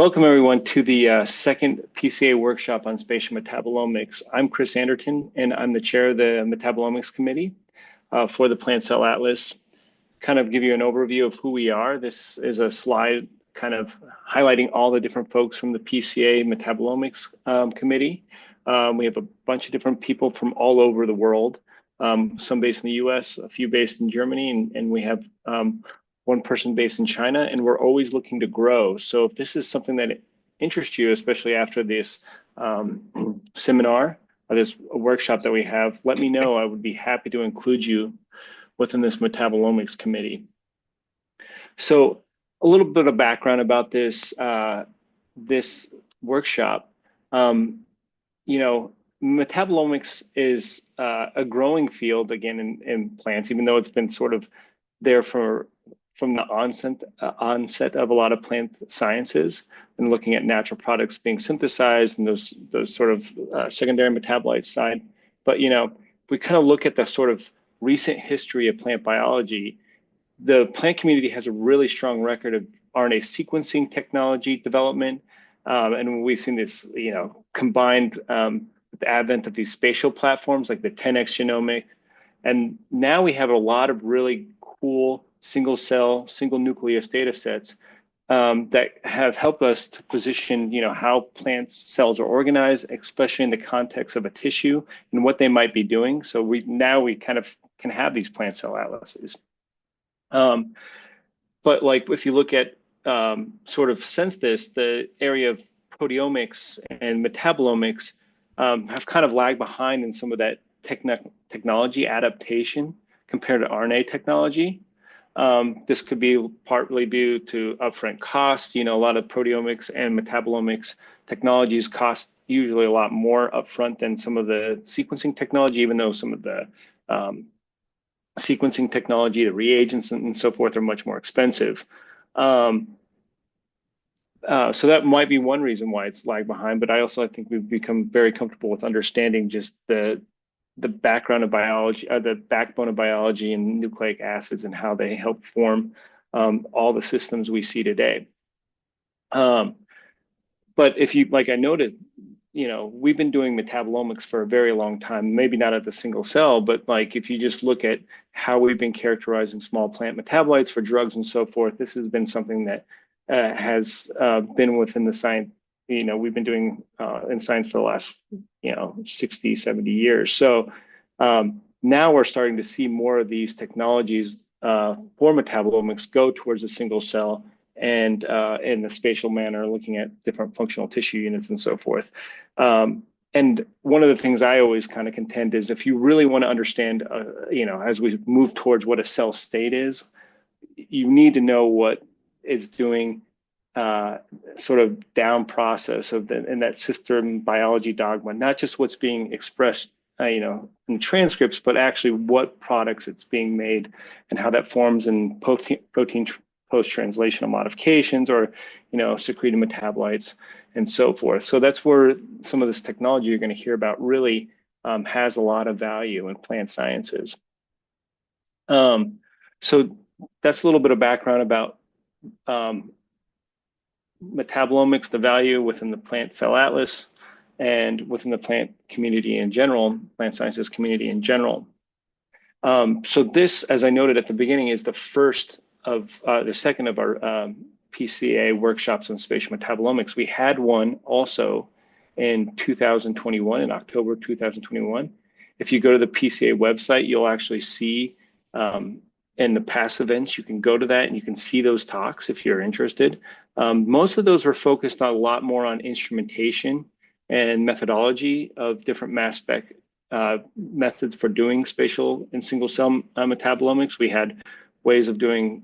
Welcome everyone to the second PCA workshop on spatial metabolomics. I'm Chris Anderton, and I'm the chair of the Metabolomics Committee for the Plant Cell Atlas. Kind of give you an overview of who we are. This is a slide kind of highlighting all the different folks from the PCA Metabolomics Committee. We have a bunch of different people from all over the world, some based in the US, a few based in Germany, and we have one person based in China, and we're always looking to grow. So if this is something that interests you, especially after this seminar or this workshop that we have, let me know. I would be happy to include you within this metabolomics committee. So a little bit of background about this this workshop. Metabolomics is a growing field again in plants, even though it's been sort of there from the onset of a lot of plant sciences and looking at natural products being synthesized and those sort of secondary metabolites side. But, we kind of look at the sort of recent history of plant biology. The plant community has a really strong record of RNA sequencing technology development. And we've seen this, combined with the advent of these spatial platforms like the 10x genomic. And now we have a lot of really cool single cell, single nucleus data sets that have helped us to position, how plant cells are organized, especially in the context of a tissue and what they might be doing. So we kind of can have these plant cell atlases. But like if you look at sort of since this, the area of proteomics and metabolomics have kind of lagged behind in some of that technology adaptation compared to RNA technology. This could be partly due to upfront cost. A lot of proteomics and metabolomics technologies cost usually a lot more upfront than some of the sequencing technology, even though some of the sequencing technology, the reagents and so forth are much more expensive. So that might be one reason why it's lagged behind, but I think we've become very comfortable with understanding just the background of biology, the backbone of biology and nucleic acids and how they help form all the systems we see today. But if you, like I noted, we've been doing metabolomics for a very long time, maybe not at the single cell, but like if you just look at how we've been characterizing small plant metabolites for drugs and so forth, this has been something that has been within the science. We've been doing in science for the last, 60, 70 years. So now we're starting to see more of these technologies for metabolomics go towards a single cell and in a spatial manner, looking at different functional tissue units and so forth. And one of the things I always kind of contend is if you really want to understand, as we move towards what a cell state is, you need to know what it's doing sort of down process of in that system biology dogma, not just what's being expressed, in transcripts, but actually what products it's being made and how that forms in protein post-translational modifications or, secreted metabolites and so forth. So that's where some of this technology you're going to hear about really has a lot of value in plant sciences. So that's a little bit of background about metabolomics, the value within the plant cell atlas and within the plant community in general, plant sciences community in general. So this, as I noted at the beginning, is the second of our PCA workshops on spatial metabolomics. We had one also in 2021, in October 2021. If you go to the PCA website, you'll actually see in the past events, you can go to that and you can see those talks if you're interested. Most of those were focused on a lot more on instrumentation and methodology of different mass spec methods for doing spatial and single cell metabolomics. We had ways of doing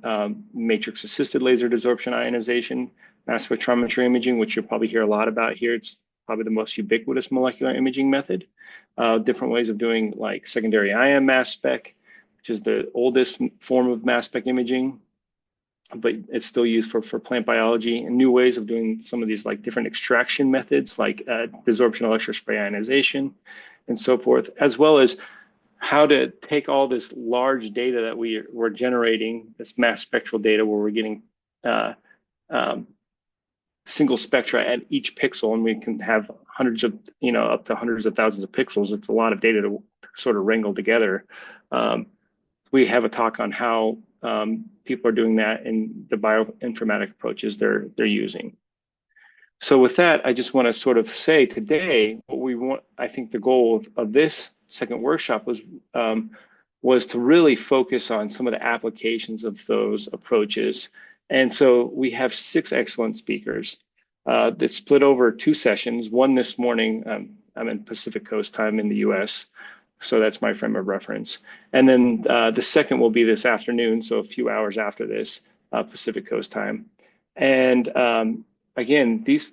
matrix assisted laser desorption ionization, mass spectrometry imaging, which you'll probably hear a lot about here. It's probably the most ubiquitous molecular imaging method. Different ways of doing like secondary ion mass spec, which is the oldest form of mass spec imaging, but it's still used for plant biology, and new ways of doing some of these like different extraction methods like desorption electrospray ionization and so forth, as well as how to take all this large data that we're generating, this mass spectral data where we're getting single spectra at each pixel, and we can have hundreds of, up to hundreds of thousands of pixels. It's a lot of data to sort of wrangle together. We have a talk on how people are doing that in the bioinformatic approaches they're using. So with that, I just want to sort of say today, what we want, I think the goal of this second workshop was to really focus on some of the applications of those approaches. And so we have 6 excellent speakers that split over 2 sessions. One this morning, I'm in Pacific Coast time in the US, so that's my frame of reference. And then the second will be this afternoon, so a few hours after this, Pacific Coast time. And again, these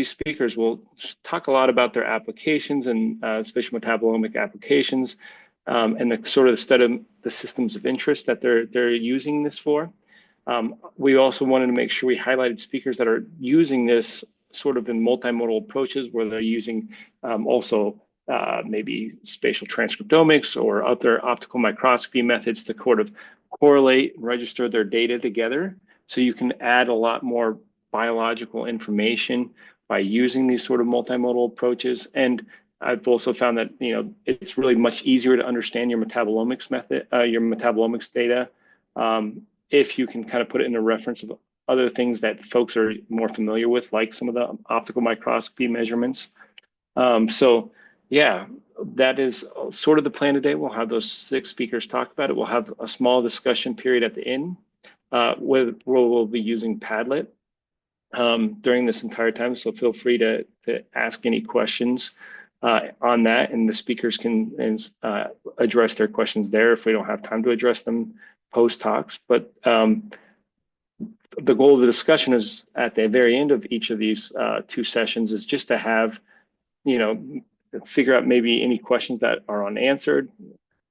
speakers will talk a lot about their applications and spatial metabolomic applications, and the sort of the study of the systems of interest that they're using this for. We also wanted to make sure we highlighted speakers that are using this sort of in multimodal approaches, where they're using also maybe spatial transcriptomics or other optical microscopy methods to sort of correlate and register their data together. So you can add a lot more biological information by using these sort of multimodal approaches. And I've also found that it's really much easier to understand your metabolomics method, your metabolomics data, if you can kind of put it in a reference of other things that folks are more familiar with, like some of the optical microscopy measurements. So yeah, that is sort of the plan today. We'll have those 6 speakers talk about it. We'll have a small discussion period at the end where we'll be using Padlet during this entire time. So feel free to ask any questions on that, and the speakers can address their questions there if we don't have time to address them post talks. But the goal of the discussion is at the very end of each of these 2 sessions is just to have, figure out maybe any questions that are unanswered,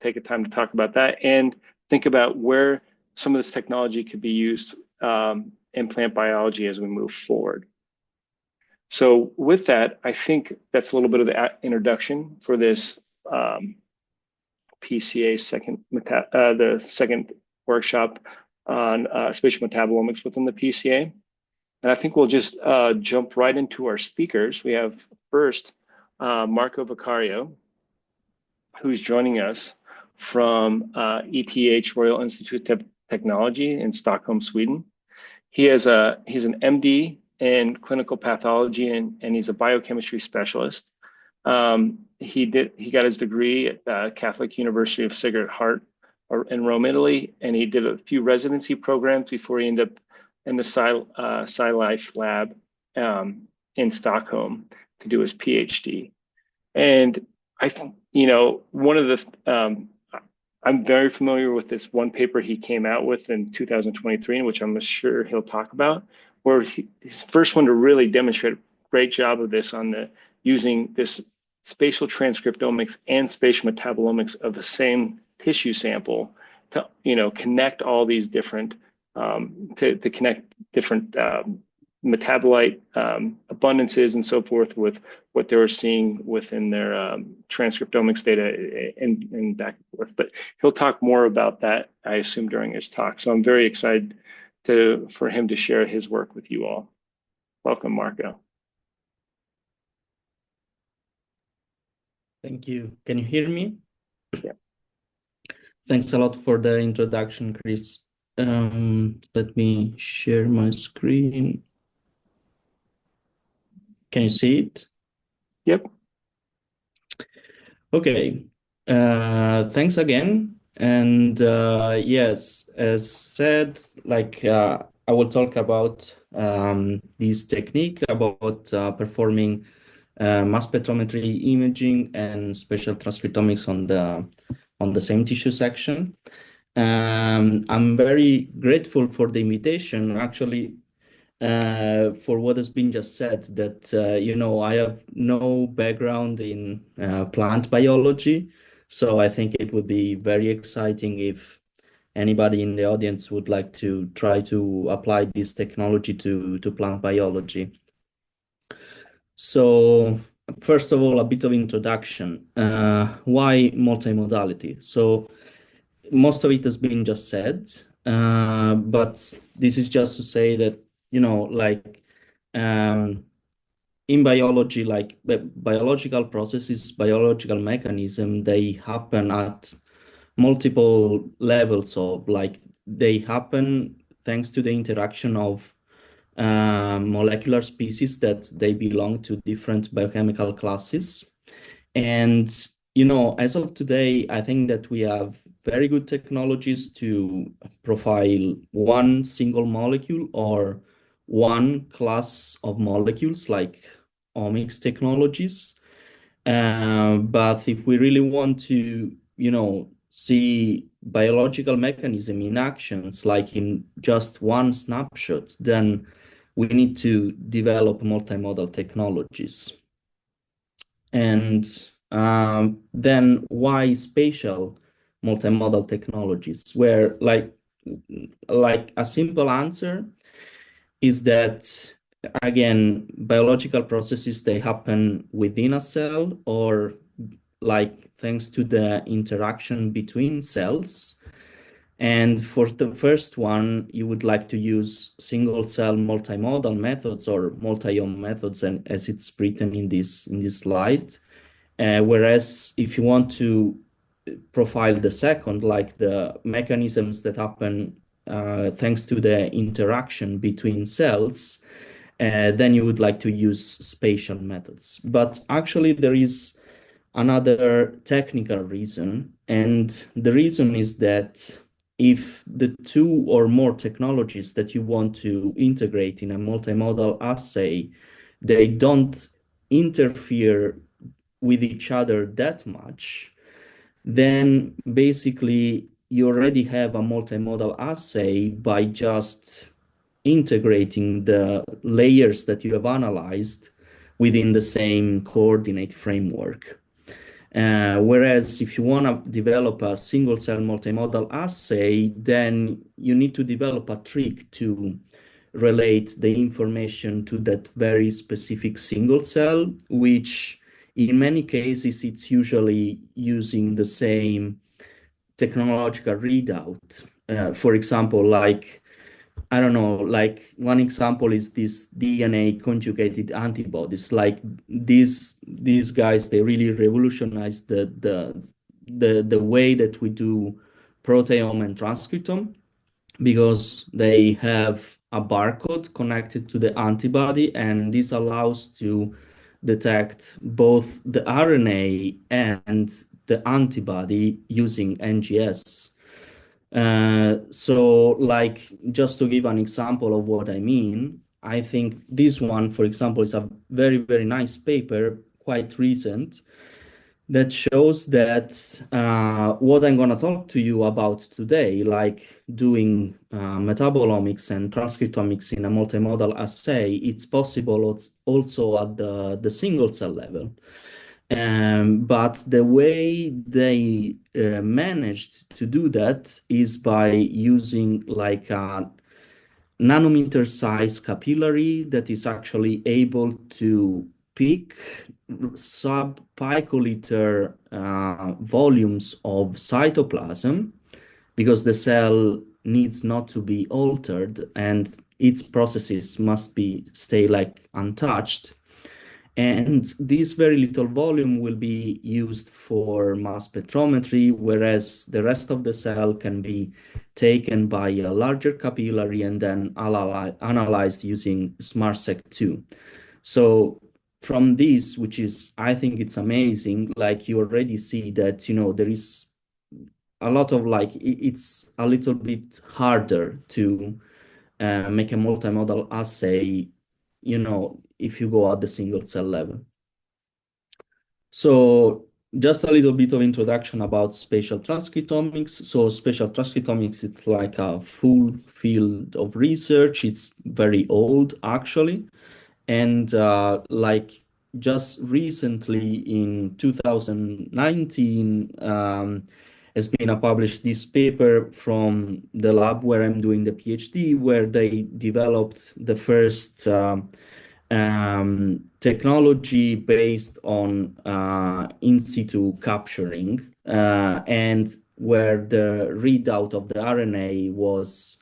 take a time to talk about that, and think about where some of this technology could be used in plant biology as we move forward. So with that, I think that's a little bit of the introduction for this PCA the second workshop on spatial metabolomics within the PCA. And I think we'll just jump right into our speakers. We have first Marco Vicari, who's joining us from ETH Royal Institute of Technology in Stockholm, Sweden. He's an MD in clinical pathology, and he's a biochemistry specialist. He got his degree at Catholic University of Sacred Heart in Rome, Italy, and he did a few residency programs before he ended up in the SciLife lab in Stockholm to do his PhD. And I think, one of the I'm very familiar with this one paper he came out with in 2023, in which I'm sure he'll talk about, where he's the first one to really demonstrate a great job of this on using this spatial transcriptomics and spatial metabolomics of the same tissue sample to, connect all these different, to connect different metabolite abundances and so forth with what they were seeing within their transcriptomics data and back and forth. But he'll talk more about that, I assume, during his talk. So I'm very excited for him to share his work with you all. Welcome, Marco. Thank you. Can you hear me? Yeah. Thanks a lot for the introduction, Chris. Let me share my screen. Can you see it? Yep. Okay. Thanks again. And yes, as said, I will talk about this technique about performing mass spectrometry imaging and spatial transcriptomics on the same tissue section. I'm very grateful for the invitation, actually, for what has been just said, that I have no background in plant biology, so I think it would be very exciting if anybody in the audience would like to try to apply this technology to plant biology. So first of all, a bit of introduction. Why multimodality? So most of it has been just said, but this is just to say that, in biology, like biological processes, biological mechanism, they happen at multiple levels of like they happen thanks to the interaction of molecular species that they belong to different biochemical classes. And, as of today, I think that we have very good technologies to profile one single molecule or one class of molecules like omics technologies. But if we really want to, see biological mechanism in actions, like in just one snapshot, then we need to develop multimodal technologies. And then why spatial multimodal technologies? Where like a simple answer is that again, biological processes, they happen within a cell or like thanks to the interaction between cells. And for the first one, you would like to use single cell multimodal methods or multi-ohm methods, and as it's written in this slide. Whereas if you want to profile the second, like the mechanisms that happen thanks to the interaction between cells, then you would like to use spatial methods. But actually, there is another technical reason, and the reason is that if the two or more technologies that you want to integrate in a multimodal assay, they don't interfere with each other that much, then basically you already have a multimodal assay by just integrating the layers that you have analyzed within the same coordinate framework. Whereas if you want to develop a single cell multimodal assay, then you need to develop a trick to relate the information to that very specific single cell, which in many cases, it's usually using the same technological readout. For example, like, I don't know, like one example is this DNA conjugated antibodies. Like these guys, they really revolutionized the way that we do proteome and transcriptome, because they have a barcode connected to the antibody, and this allows to detect both the RNA and the antibody using NGS. So like, just to give an example of what I mean, I think this one, for example, is a very, very nice paper, quite recent, that shows that what I'm going to talk to you about today, like doing metabolomics and transcriptomics in a multimodal assay, it's possible also at the single cell level. But the way they managed to do that is by using like a nanometer size capillary that is actually able to pick sub-picoliter volumes of cytoplasm, because the cell needs not to be altered and its processes must be stay like untouched. And this very little volume will be used for mass spectrometry, whereas the rest of the cell can be taken by a larger capillary and then analyzed using SmartSec2. So from this, which is, I think it's amazing, like you already see that, there is a lot of like, it's a little bit harder to make a multimodal assay, if you go at the single cell level. So just a little bit of introduction about spatial transcriptomics. So spatial transcriptomics, it's like a full field of research. It's very old, actually. And like just recently in 2019, has been published this paper from the lab where I'm doing the PhD, where they developed the first technology based on in situ capturing, and where the readout of the RNA was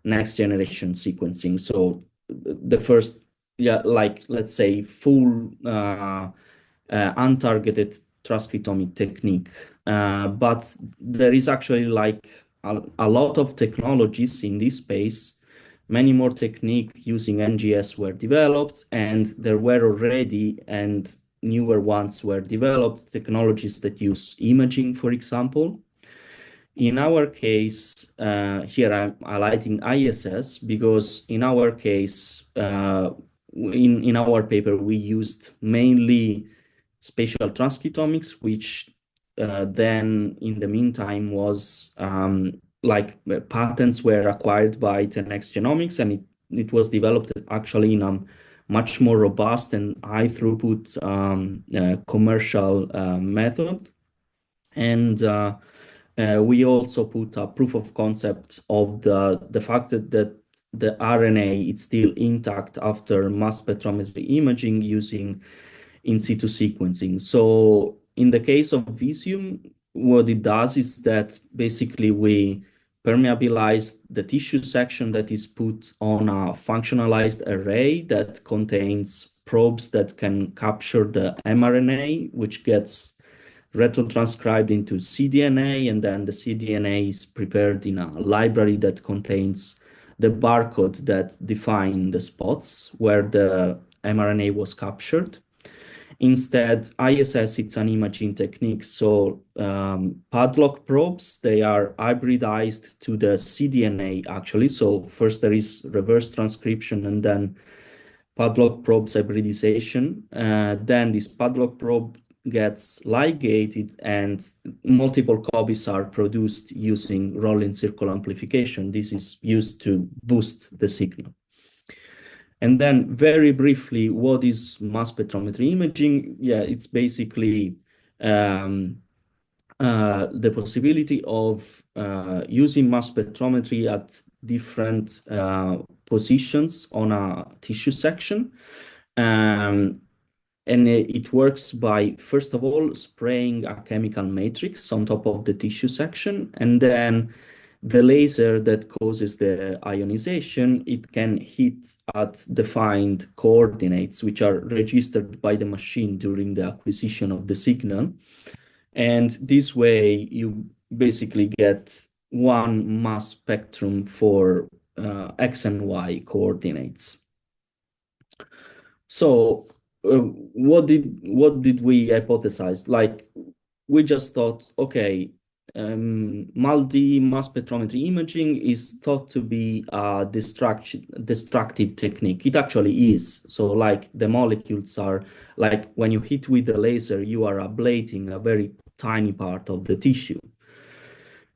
next generation sequencing. So the first yeah, like let's say full untargeted transcriptomic technique. But there is actually like a lot of technologies in this space. Many more techniques using NGS were developed, and there were already and newer ones were developed, technologies that use imaging, for example. In our case, here I'm highlighting ISS because in our case, in our paper, we used mainly spatial transcriptomics, which then in the meantime was like patents were acquired by 10x Genomics, and it was developed actually in a much more robust and high throughput commercial method. And we also put a proof of concept of the fact that the RNA is still intact after mass spectrometry imaging using in situ sequencing. So in the case of Visium, what it does is that basically we permeabilize the tissue section that is put on a functionalized array that contains probes that can capture the mRNA, which gets retrotranscribed into cDNA, and then the cDNA is prepared in a library that contains the barcode that define the spots where the mRNA was captured. Instead, ISS, it's an imaging technique. So padlock probes, they are hybridized to the cDNA actually. So first there is reverse transcription and then padlock probes hybridization. Then this padlock probe gets ligated and multiple copies are produced using rolling circle amplification. This is used to boost the signal. And then very briefly, what is mass spectrometry imaging? Yeah, it's basically the possibility of using mass spectrometry at different positions on a tissue section. And it works by, first of all, spraying a chemical matrix on top of the tissue section, and then the laser that causes the ionization, it can hit at defined coordinates, which are registered by the machine during the acquisition of the signal. And this way, you basically get one mass spectrum for X and Y coordinates. So what did we hypothesize? Like we just thought, okay, multi-mass spectrometry imaging is thought to be a destructive technique. It actually is. So like the molecules are like when you hit with the laser, you are ablating a very tiny part of the tissue.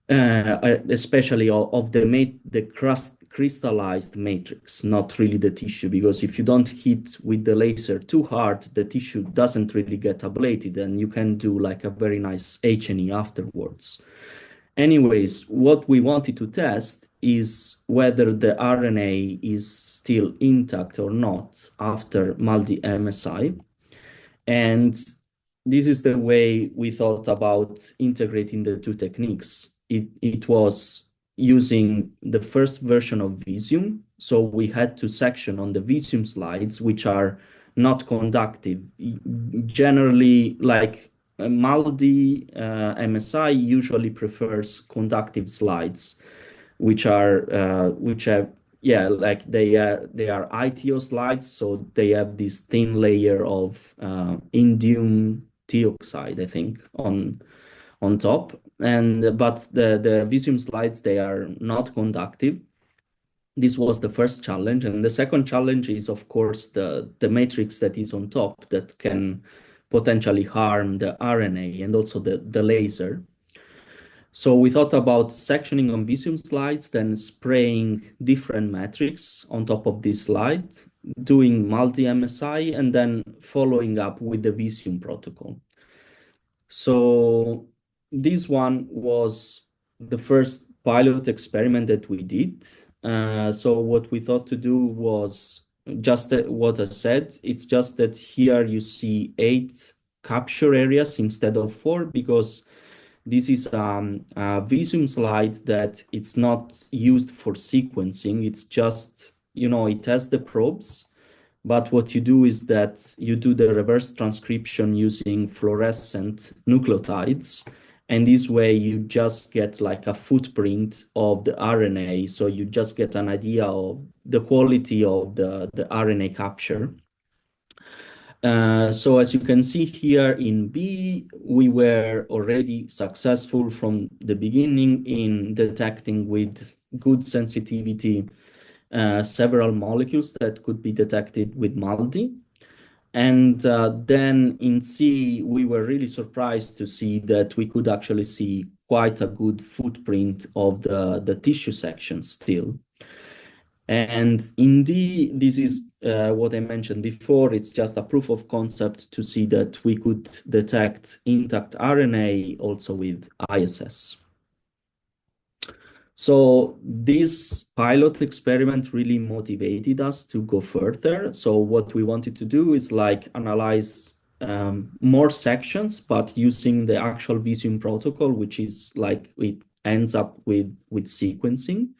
Especially of the crystallized matrix, not really the tissue, because if you don't hit with the laser too hard, the tissue doesn't really get ablated and you can do like a very nice H&E afterwards. Anyways, what we wanted to test is whether the RNA is still intact or not after multi-MSI. And this is the way we thought about integrating the two techniques. It was using the first version of Visium. So we had to section on the Visium slides, which are not conductive. Generally, like MALDI MSI usually prefers conductive slides, which have like they are ITO slides, so they have this thin layer of indium dioxide, I think, on top. But the Visium slides, they are not conductive. This was the first challenge, and the second challenge is, of course, the matrix that is on top that can potentially harm the RNA and also the laser. So we thought about sectioning on Visium slides, then spraying different metrics on top of this slide, doing multi-MSI, and then following up with the Visium protocol. So this one was the first pilot experiment that we did. So what we thought to do was just what I said. It's just that here you see 8 capture areas instead of 4, because this is a Visium slide that it's not used for sequencing. It's just, it has the probes, But what you do is that you do the reverse transcription using fluorescent nucleotides. And this way you just get like a footprint of the RNA. So you just get an idea of the quality of the RNA capture. So as you can see here in B, we were already successful from the beginning in detecting with good sensitivity several molecules that could be detected with MALDI. And then in C, we were really surprised to see that we could actually see quite a good footprint of the tissue section still. And in D, this is what I mentioned before. It's just a proof of concept to see that we could detect intact RNA also with ISS. So this pilot experiment really motivated us to go further. So what we wanted to do is like analyze more sections, but using the actual Visium protocol, which is like it ends up with sequencing.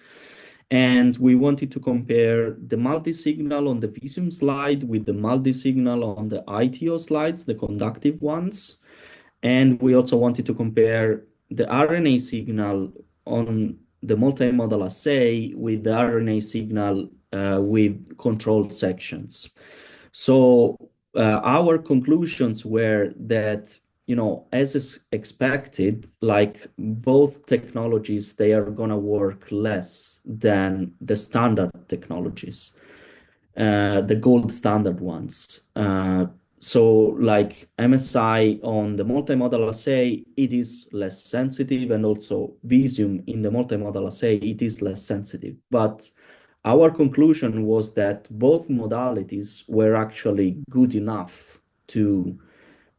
And we wanted to compare the multi-signal on the Visium slide with the multi-signal on the ITO slides, the conductive ones. And we also wanted to compare the RNA signal on the multimodal assay with the RNA signal with controlled sections. So our conclusions were that, as expected, like both technologies, they are going to work less than the standard technologies, the gold standard ones. So like MSI on the multimodal assay, it is less sensitive, and also Visium in the multimodal assay, it is less sensitive. But our conclusion was that both modalities were actually good enough to,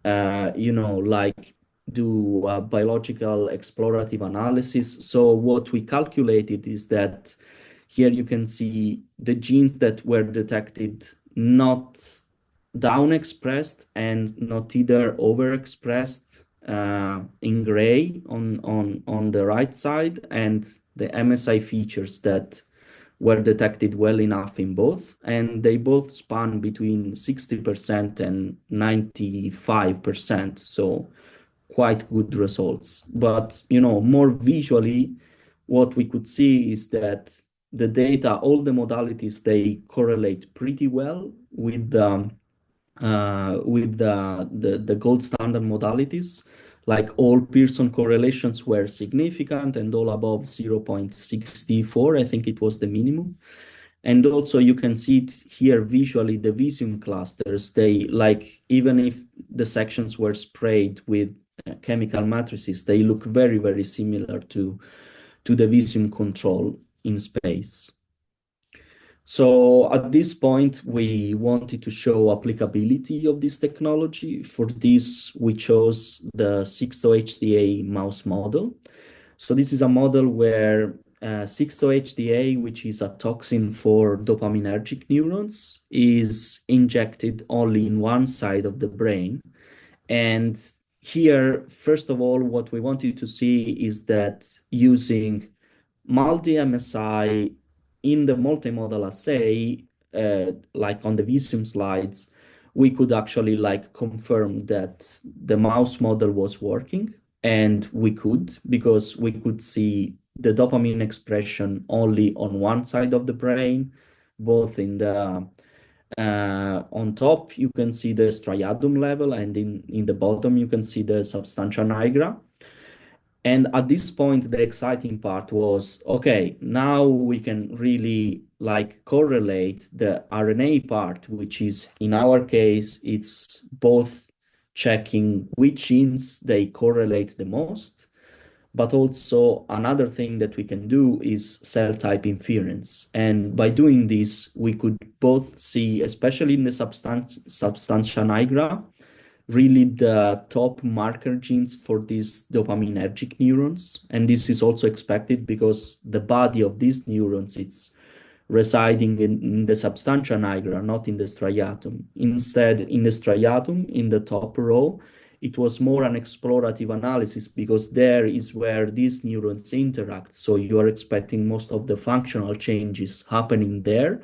like do a biological explorative analysis. So what we calculated is that here you can see the genes that were detected not down expressed and not either overexpressed in gray on the right side, and the MSI features that were detected well enough in both, and they both span between 60% and 95%, so quite good results. But more visually, what we could see is that the data, all the modalities, they correlate pretty well with the gold standard modalities. Like all Pearson correlations were significant and all above 0.64, I think it was the minimum. And also you can see it here visually, the Visium clusters, they like, even if the sections were sprayed with chemical matrices, they look very, very similar to the Visium control in space. So at this point, we wanted to show applicability of this technology. For this, we chose the 6-HDA mouse model. So this is a model where 6-HDA, which is a toxin for dopaminergic neurons, is injected only in one side of the brain. And here, first of all, what we wanted to see is that using multi-MSI in the multimodal assay, like on the Visium slides, we could actually like confirm that the mouse model was working. And we could, because we could see the dopamine expression only on one side of the brain, both in the on top, you can see the striatum level, and in the bottom, you can see the substantia nigra. And at this point, the exciting part was, okay, now we can really like correlate the RNA part, which is in our case, it's both checking which genes they correlate the most, but also another thing that we can do is cell type inference. And by doing this, we could both see, especially in the substantia nigra, really the top marker genes for these dopaminergic neurons. And this is also expected because the body of these neurons, it's residing in the substantia nigra, not in the striatum. Instead, in the striatum, in the top row, it was more an explorative analysis because there is where these neurons interact. So you are expecting most of the functional changes happening there.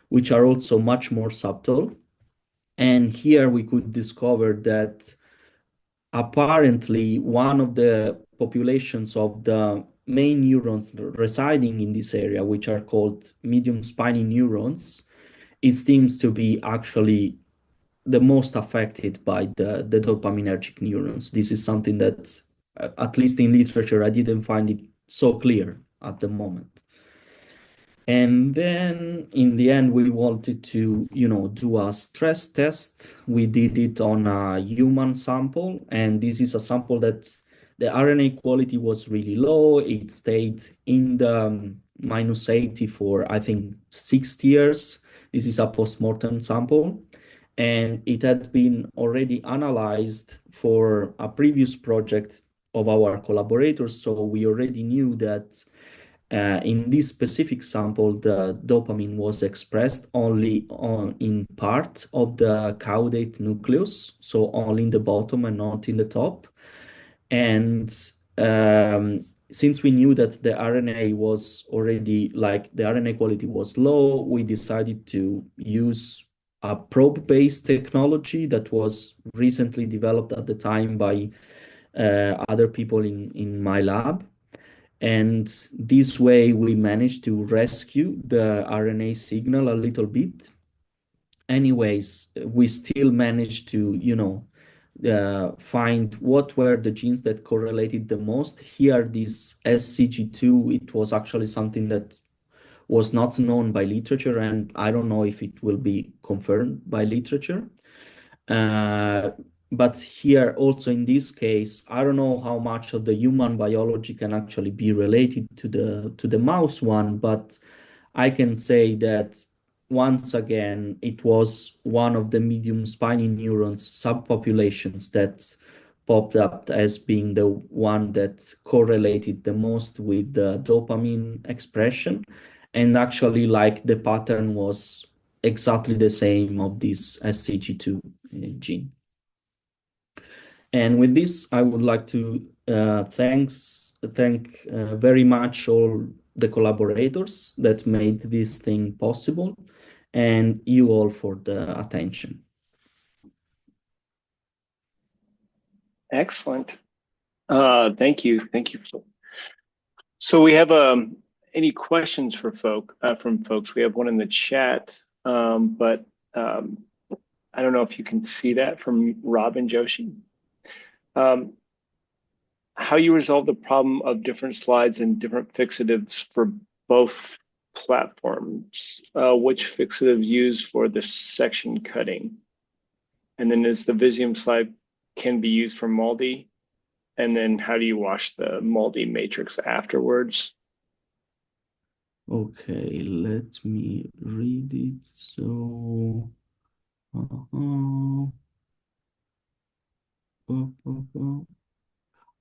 which are also much more subtle. And here we could discover that apparently one of the populations of the main neurons residing in this area, which are called medium spiny neurons, it seems to be actually the most affected by the dopaminergic neurons. This is something that, at least in literature, I didn't find it so clear at the moment. And then in the end, we wanted to, do a stress test. We did it on a human sample, and this is a sample that the RNA quality was really low. It stayed in the -80 for, I think, 6 years. This is a postmortem sample, and it had been already analyzed for a previous project of our collaborators. So we already knew that in this specific sample, the dopamine was expressed only in part of the caudate nucleus, so only in the bottom and not in the top. And since we knew that the RNA was already, like, the RNA quality was low, we decided to use a probe-based technology that was recently developed at the time by other people in my lab. And this way we managed to rescue the RNA signal a little bit. Anyways, we still managed to, find what were the genes that correlated the most. Here, this SCG2, it was actually something that was not known by literature, and I don't know if it will be confirmed by literature. But here also in this case, I don't know how much of the human biology can actually be related to the mouse one, but I can say that once again, it was one of the medium spiny neurons subpopulations that popped up as being the one that correlated the most with the dopamine expression. And actually, like, the pattern was exactly the same of this SCG2 gene. And with this, I would like to thank very much all the collaborators that made this thing possible, and you all for the attention. Excellent. Thank you. Thank you. So we have any questions for from folks? We have one in the chat, but I don't know if you can see that from Robin Joshi. How you resolve the problem of different slides and different fixatives for both platforms? Which fixative used for the section cutting? And then is the Visium slide can be used for MALDI? And then how do you wash the MALDI matrix afterwards? Okay, let me read it. So,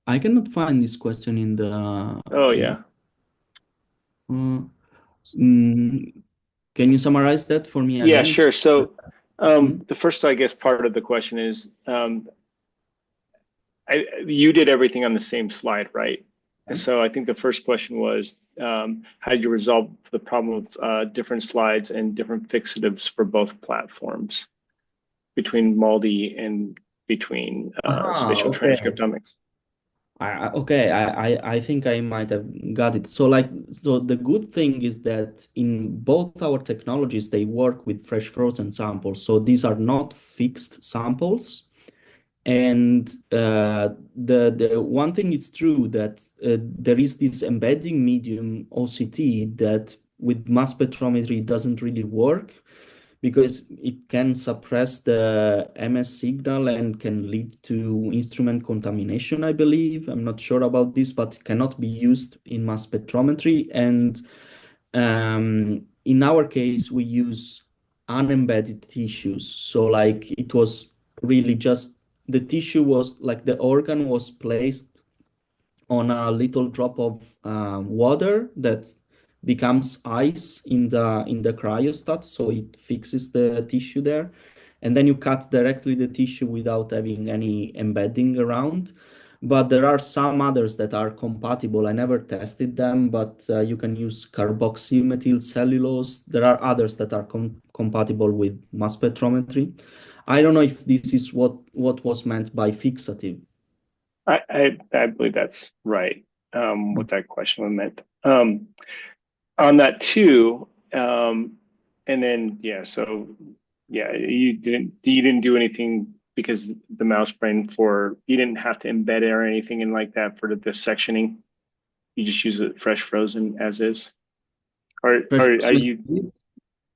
I cannot find this question in the. Oh, yeah. Can you summarize that for me again? Yeah, sure. So the first, I guess, part of the question is, you did everything on the same slide, right? And so I think the first question was, how do you resolve the problem of different slides and different fixatives for both platforms between MALDI and between spatial transcriptomics? I think I might have got it. So the good thing is that in both our technologies, they work with fresh frozen samples. So these are not fixed samples. And the one thing is true that there is this embedding medium OCT that with mass spectrometry doesn't really work, because it can suppress the MS signal and can lead to instrument contamination, I believe. I'm not sure about this, but it cannot be used in mass spectrometry. And in our case, we use unembedded tissues. So it was really just the tissue was the organ was placed on a little drop of water that becomes ice in the cryostat, so it fixes the tissue there, and then you cut directly the tissue without having any embedding around. but there are some others that are compatible. I never tested them, but you can use carboxymethyl cellulose. There are others that are compatible with mass spectrometry. I don't know if this is what was meant by fixative. I believe that's right. What that question meant. On that too, and then yeah, so yeah, you didn't do anything because the mouse brain for you didn't have to embed it or anything in like that for the sectioning. You just use it fresh frozen as is. Fresh Are frozen you?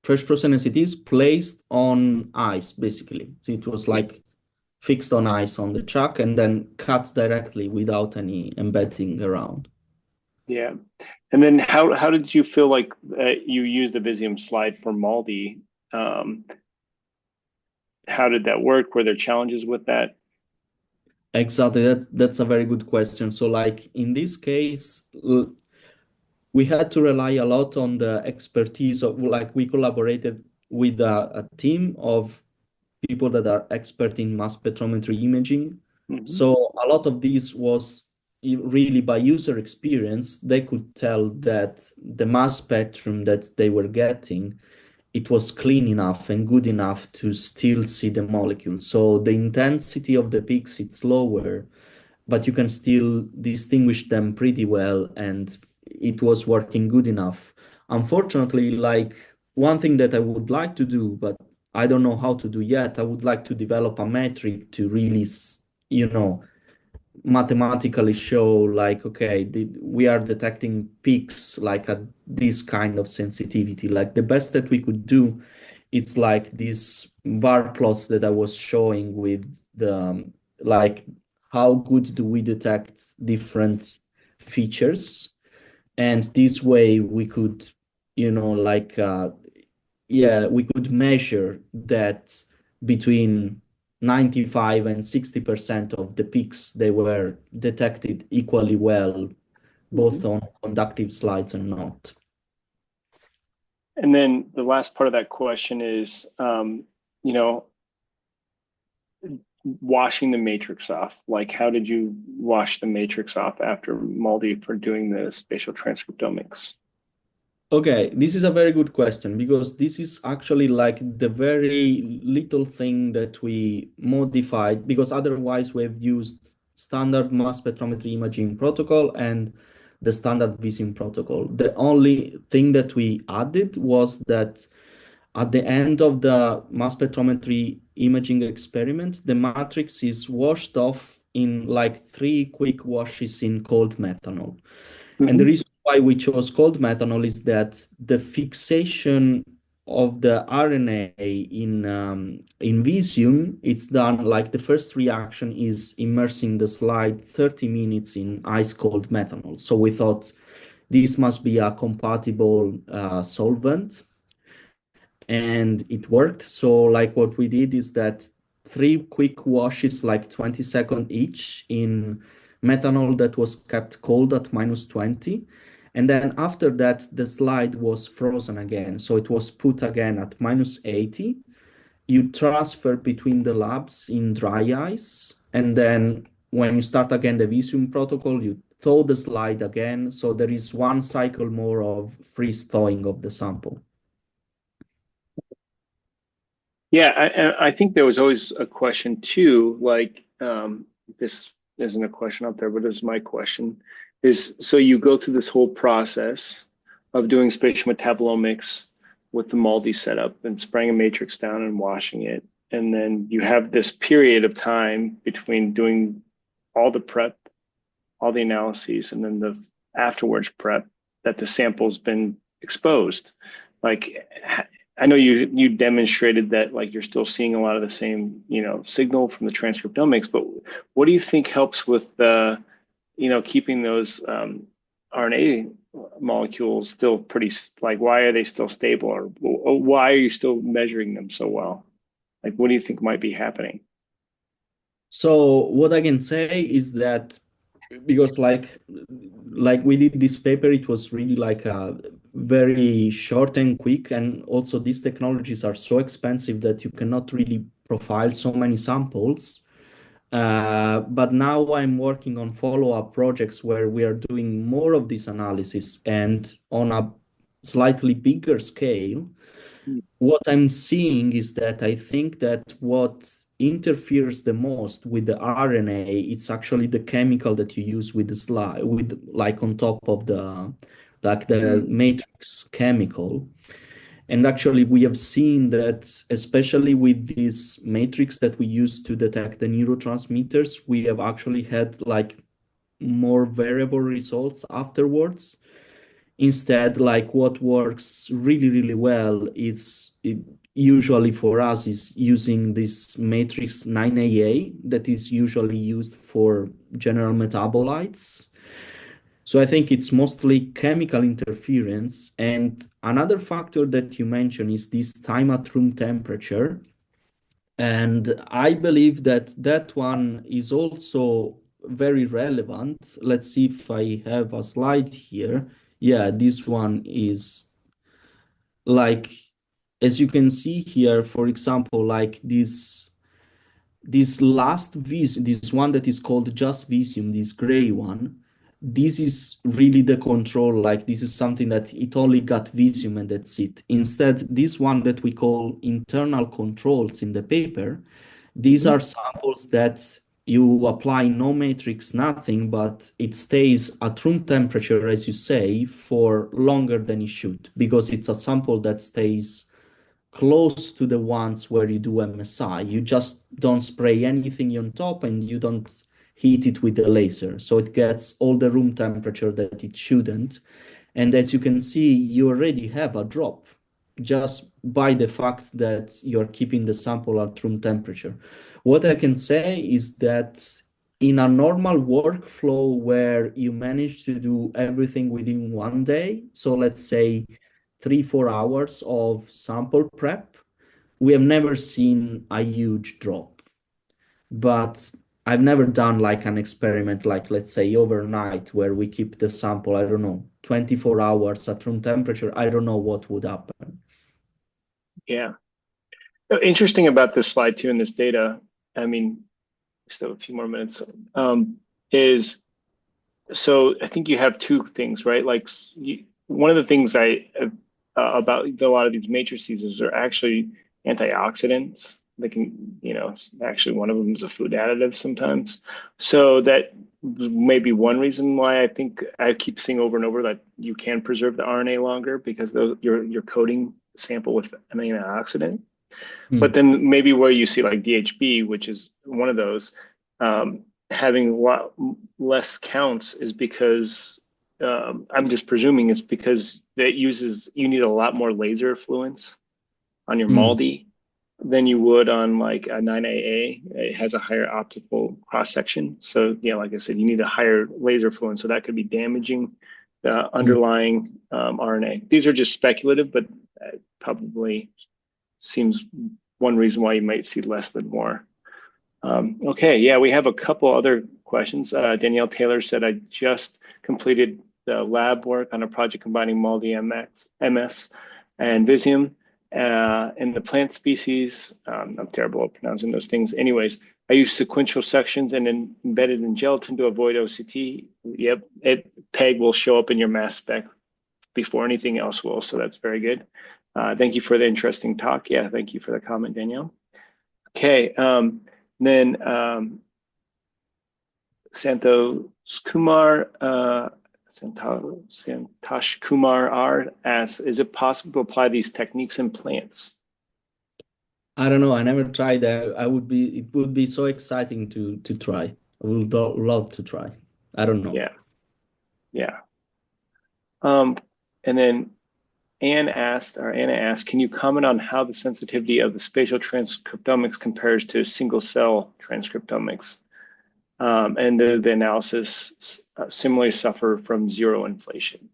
fresh frozen as it is, placed on ice, basically. So it was like fixed on ice on the chuck and then cut directly without any embedding around. Yeah. And then how did you feel like you used the Visium slide for Maldi? Um, how did that work? Were there challenges with that? Exactly. That's a very good question. So like in this case, we had to rely a lot on the expertise of like we collaborated with a team of people that are expert in mass spectrometry imaging. Hmm. So a lot of this was really by user experience. They could tell that the mass spectrum that they were getting, it was clean enough and good enough to still see the molecule. So the intensity of the peaks, it's lower, but you can still distinguish them pretty well, and it was working good enough. Unfortunately, like one thing that I would like to do, but I don't know how to do yet, I would like to develop a metric to really, you know, mathematically show like, okay, we are detecting peaks like at this kind of sensitivity. Like the best that we could do, it's like these bar plots that I was showing with the like how good do we detect different features, and this way we could, like yeah, we could measure that between 95 and 60% of the peaks, they were detected equally well, both Hmm. on conductive slides and not. And then the last part of that question is, you know, washing the matrix off. Like, how did you wash the matrix off after Maldi for doing the spatial transcriptomics? Okay, this is a very good question because this is actually like the very little thing that we modified, because otherwise we've used standard mass spectrometry imaging protocol and the standard Visium protocol. The only thing that we added was that at the end of the mass spectrometry imaging experiment, the matrix is washed off in like 3 quick washes in cold methanol. And the Hmm. reason why we chose cold methanol is that the fixation of the RNA in Visium, it's done like the first reaction is immersing the slide 30 minutes in ice cold methanol. So we thought this must be a compatible solvent, and it worked. So like what we did is that 3 quick washes, like 20-second each, in methanol that was kept cold at -20. And then after that, the slide was frozen again. So it was put again at -80. You transfer between the labs in dry ice. And then when you start again the Visium protocol, you thaw the slide again. So there is one cycle more of freeze thawing of the sample. Yeah, I think there was always a question too, like this isn't a question up there, but it's my question is, so you go through this whole process of doing spatial metabolomics with the Maldi setup and spraying a matrix down and washing it. And then you have this period of time between doing all the prep, all the analyses, and then the afterwards prep that the sample's been exposed. Like, I know you demonstrated that like you're still seeing a lot of the same, signal from the transcriptomics, but what do you think helps with keeping those RNA molecules still pretty, like, why are they still stable, or why are you still measuring them so well? Like, what do you think might be happening? So what I can say is that because like we did this paper, it was really like a very short and quick, and also these technologies are so expensive that you cannot really profile so many samples. But now I'm working on follow-up projects where we are doing more of this analysis and on a slightly bigger scale. What I'm seeing is that I think that what interferes the most with the RNA, it's actually the chemical that you use with the slide, with like on top of the like the Mm. matrix chemical. And actually, we have seen that, especially with this matrix that we use to detect the neurotransmitters, we have actually had like more variable results afterwards. Instead, like what works really, really well usually for us is using this matrix 9AA that is usually used for general metabolites. So I think it's mostly chemical interference. And another factor that you mentioned is this time at room temperature. And I believe that that one is also very relevant. Let's see if I have a slide here. Yeah, this one is like, as you can see here, for example, like this last Visium, this one that is called just Visium, this gray one, this is really the control. Like this is something that it only got Visium and that's it. Instead, this one that we call internal controls in the paper, these Mhm. are samples that you apply no matrix, nothing, but it stays at room temperature, as you say, for longer than it should, because it's a sample that stays close to the ones where you do MSI. You just don't spray anything on top and you don't heat it with the laser. So it gets all the room temperature that it shouldn't. And as you can see, you already have a drop just by the fact that you're keeping the sample at room temperature. What I can say is that in a normal workflow where you manage to do everything within one day, so let's say 3, 4 hours of sample prep, we have never seen a huge drop. But I've never done like an experiment, like let's say overnight, where we keep the sample, I don't know, 24 hours at room temperature. I don't know what would happen. Yeah. Interesting about this slide too, and this data. I mean, still a few more minutes. Is so I think you have two things, right? Like one of the things about a lot of these matrices is they're actually antioxidants. They can, actually one of them is a food additive sometimes. So that may be one reason why I think I keep seeing over and over that you can preserve the RNA longer because you're coating the sample with an antioxidant. But Hmm. then maybe where you see like DHB, which is one of those, having a lot less counts is because I'm just presuming it's because you need a lot more laser fluence on your Hmm. MALDI than you would on like a 9AA. It has a higher optical cross section. So, like I said, you need a higher laser fluence. So that could be damaging the Hmm. underlying RNA. These are just speculative, but probably seems one reason why you might see less than more. Okay, yeah, we have a couple other questions. Danielle Taylor said, I just completed the lab work on a project combining MALDI MS and Visium in the plant species. I'm terrible at pronouncing those things. Anyways, I use sequential sections and then embedded in gelatin to avoid OCT. Yep, PEG will show up in your mass spec before anything else will, so that's very good. Thank you for the interesting talk. Yeah, thank you for the comment, Danielle. Okay, then Santosh Kumar, Santosh Kumar R asks, is it possible to apply these techniques in plants? I don't know. I never tried that. It would be so exciting to try. I would love to try. I don't know. Yeah, yeah. Um, and then Anna asked, can you comment on how the sensitivity of the spatial transcriptomics compares to single cell transcriptomics? And the analysis similarly suffer from zero inflation.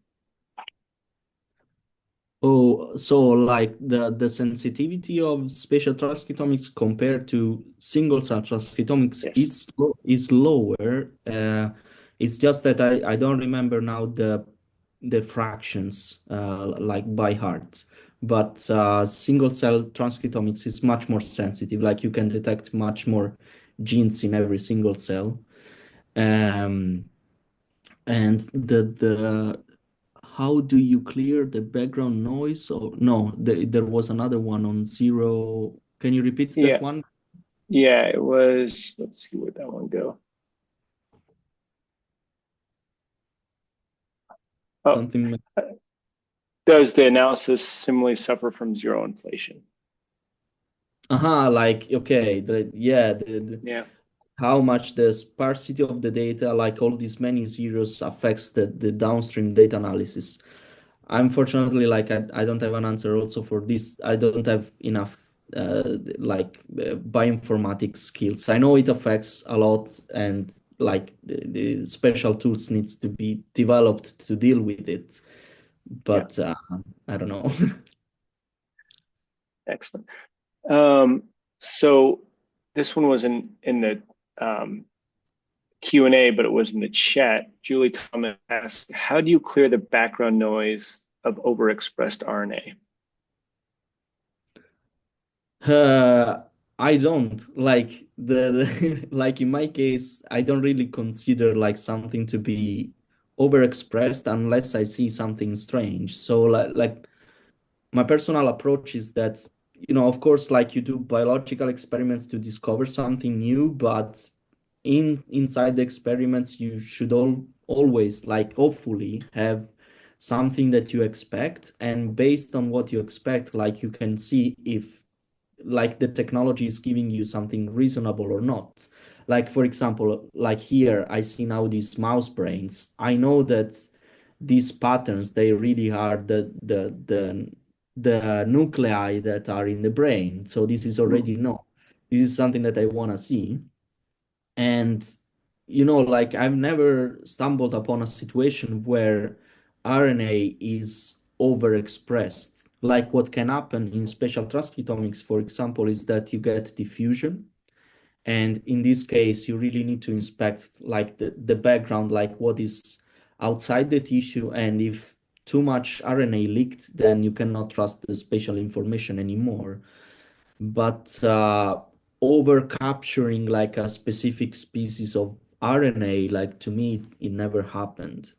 Oh, so like the sensitivity of spatial transcriptomics compared to single cell transcriptomics, Yes. is lower. It's just that I don't remember now the fractions like by heart. But single cell transcriptomics is much more sensitive. Like you can detect much more genes in every single cell. Um, and the how do you clear the background noise? Or no, there was another one on zero. Can you repeat that Yeah, one? yeah, it was, let's see, where'd that one go? Oh, Something. does the analysis similarly suffer from zero inflation? Like okay, yeah, Yeah, how much the sparsity of the data, like all these many zeros, affects the downstream data analysis. Unfortunately, like I don't have an answer also for this. I don't have enough bioinformatics skills. I know it affects a lot, and like the special tools needs to be developed to deal with it. yeah, But I don't know. excellent. Um, so this one was in the Q&A, but it was in the chat. Julie Thomas asked, how do you clear the background noise of overexpressed RNA? Uh, I don't like like in my case, I don't really consider like something to be overexpressed unless I see something strange. So like my personal approach is that, of course, like you do biological experiments to discover something new, but inside the experiments, you should always, like, hopefully have something that you expect, and based on what you expect, like you can see if like the technology is giving you something reasonable or not. Like for example, like here I see now these mouse brains. I know that these patterns, they really are the nuclei that are in the brain. So this is already Mhm. known. This is something that I want to see. And like I've never stumbled upon a situation where RNA is overexpressed. Like what can happen in spatial transcriptomics, for example, is that you get diffusion. And in this case, you really need to inspect like the background, like what is outside the tissue. And if too much RNA leaked, then you cannot trust the spatial information anymore. But over capturing like a specific species of RNA, like to me, it never happened.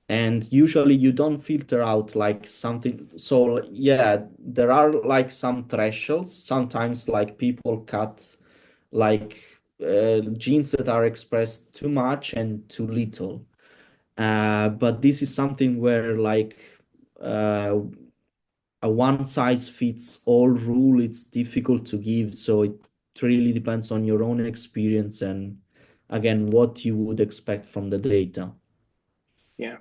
And usually you don't filter out like something. So yeah, there are like some thresholds. Sometimes like people cut like genes that are expressed too much and too little. But this is something where like uh, a one size fits all rule, it's difficult to give. So it really depends on your own experience and again, what you would expect from the data. Yeah.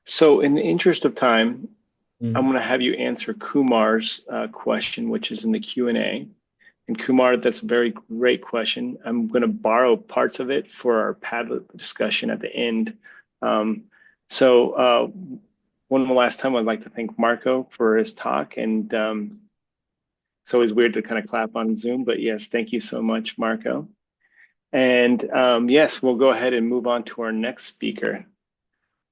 So in the interest of time, I'm Mm. going to have you answer Kumar's question, which is in the Q&A. And Kumar, that's a very great question. I'm going to borrow parts of it for our Padlet discussion at the end. Um, so one last time, I'd like to thank Marco for his talk. And it's always weird to kind of clap on Zoom, but yes, thank you so much, Marco. And yes, we'll go ahead and move on to our next speaker.